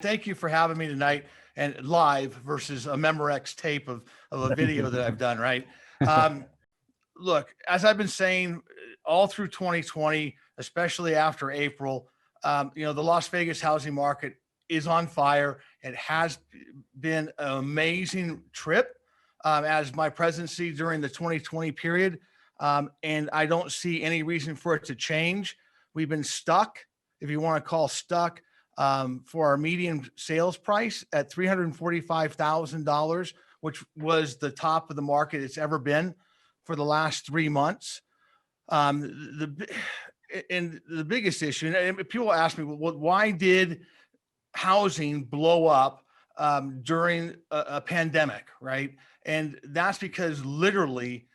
Thank you for having me tonight and live versus a Memorex tape of a video that I've done, right? Um, Look, as I've been saying all through 2020, especially after April, the Las Vegas housing market is on fire. It has been an amazing trip as my presidency during the 2020 period. And I don't see any reason for it to change. We've been stuck, if you want to call stuck, for our median sales price at $345,000, which was the top of the market it's ever been for the last 3 months. And the biggest issue, and people ask me, well, why did housing blow up during a pandemic, right? And that's because literally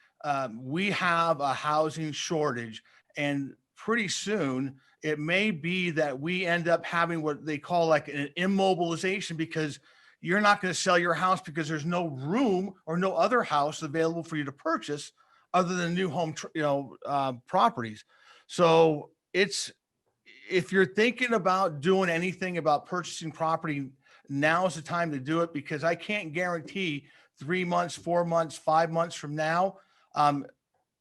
we have a housing shortage, and pretty soon it may be that we end up having what they call like an immobilization, because you're not going to sell your house because there's no room or no other house available for you to purchase other than new home, properties. So it's, if you're thinking about doing anything about purchasing property, now's the time to do it, because I can't guarantee 3 months, 4 months, 5 months from now,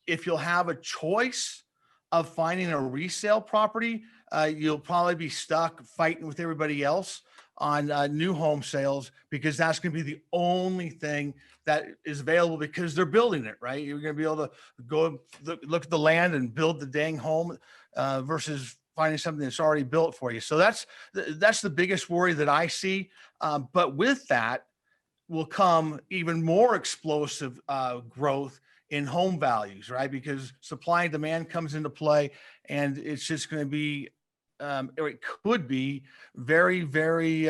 if you'll have a choice of finding a resale property, you'll probably be stuck fighting with everybody else on new home sales, because that's going to be the only thing that is available, because they're building it, right? You're going to be able to go look at the land and build the dang home versus finding something that's already built for you. So that's the biggest worry that I see. But with that will come even more explosive growth in home values, right? Because supply and demand comes into play, and it's just going to be, or it could be very, very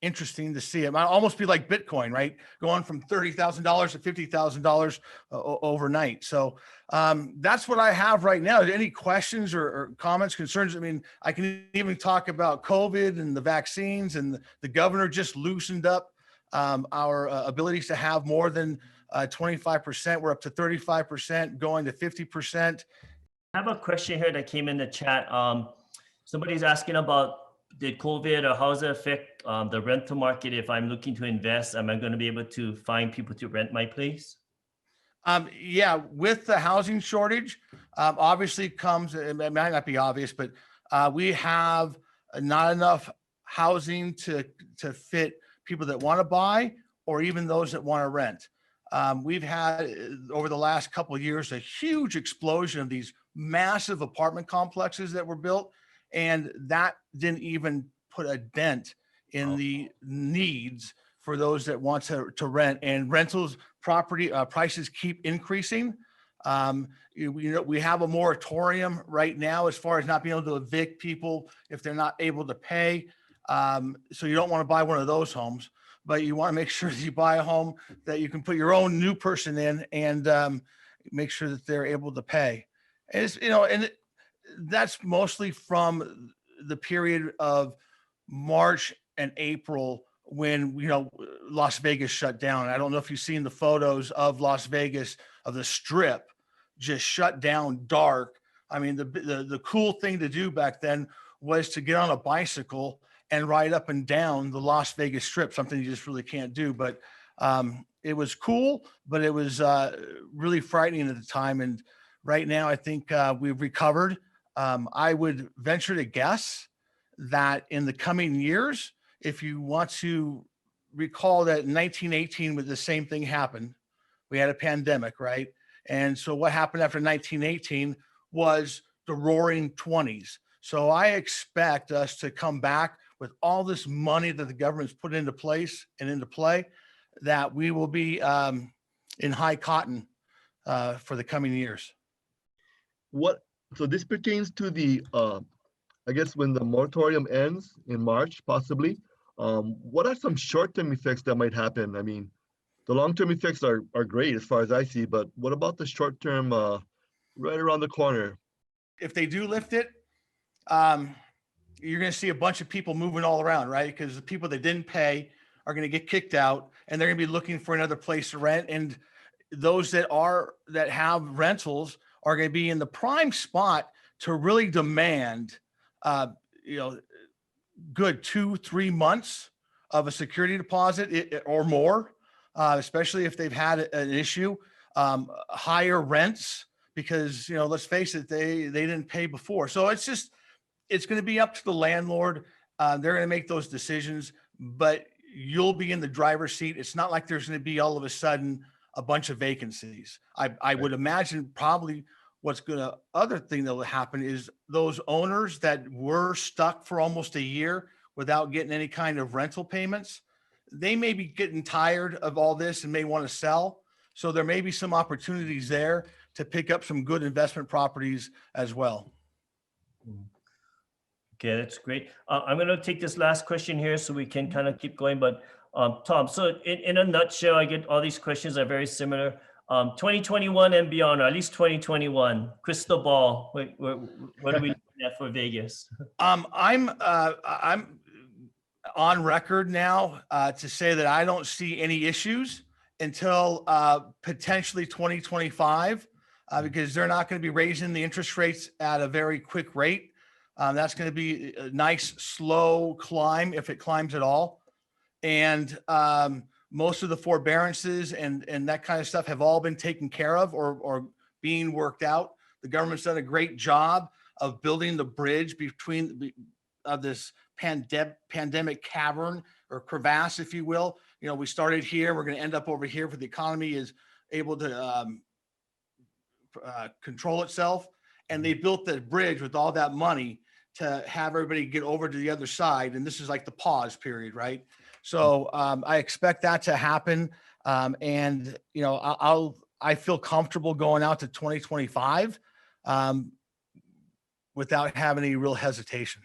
interesting to see. It might almost be like Bitcoin, right? Going from $30,000 to $50,000 overnight. So that's what I have right now. Any questions or comments, concerns? I mean, I can even talk about COVID and the vaccines, and the governor just loosened up our abilities to have more than 25%. We're up to 35%, going to 50%. I have a question here that came in the chat. Somebody's asking about, did COVID or how does it affect the rental market? If I'm looking to invest, am I going to be able to find people to rent my place? Yeah, with the housing shortage, obviously comes, it might not be obvious, but we have not enough housing to fit people that want to buy, or even those that want to rent. We've had over the last couple of years a huge explosion of these massive apartment complexes that were built, and that didn't even put a dent in the needs for those that want to rent. And rentals property prices keep increasing. We have a moratorium right now as far as not being able to evict people if they're not able to pay. So you don't want to buy one of those homes, but you want to make sure that you buy a home that you can put your own new person in, and make sure that they're able to pay. And it's, and that's mostly from the period of March and April, when Las Vegas shut down. I don't know if you've seen the photos of Las Vegas, of the Strip just shut down dark. I mean, the cool thing to do back then was to get on a bicycle and ride up and down the Las Vegas Strip, something you just really can't do. But it was cool, but it was really frightening at the time. And right now, I think we've recovered. I would venture to guess that in the coming years, if you want to recall that in 1918, with the same thing happened, we had a pandemic, right? And so what happened after 1918 was the roaring 20s. So I expect us to come back with all this money that the government's put into place and into play, that we will be in high cotton for the coming years. So this pertains to the, I guess when the moratorium ends in March, possibly, what are some short-term effects that might happen? I mean, the long-term effects are great as far as I see, but what about the short-term right around the corner? If they do lift it, you're going to see a bunch of people moving all around, right? Because the people that didn't pay are going to get kicked out, and they're going to be looking for another place to rent. And those that have rentals are going to be in the prime spot to really demand, good 2-3 months of a security deposit or more, especially if they've had an issue. Higher rents because, let's face it, they didn't pay before. So it's going to be up to the landlord. They're going to make those decisions, but you'll be in the driver's seat. It's not like there's going to be all of a sudden a bunch of vacancies. I would imagine probably other thing that will happen is those owners that were stuck for almost a year without getting any kind of rental payments, they may be getting tired of all this and may want to sell. So there may be some opportunities there to pick up some good investment properties as well. Okay, that's great. I'm going to take this last question here so we can kind of keep going. But Tom, so in a nutshell, I get all these questions are very similar. 2021 and beyond, or at least 2021, crystal ball. What are we looking at for Vegas? I'm on record now to say that I don't see any issues until potentially 2025, because they're not going to be raising the interest rates at a very quick rate. That's going to be a nice slow climb if it climbs at all. And most of the forbearances and that kind of stuff have all been taken care of or being worked out. The government's done a great job of building the bridge between this pandemic cavern or crevasse, if you will. We started here, we're going to end up over here, for the economy is able to control itself. And they built the bridge with all that money to have everybody get over to the other side. And this is like the pause period, right? So I expect that to happen. And, I feel comfortable going out to 2025 without having any real hesitation.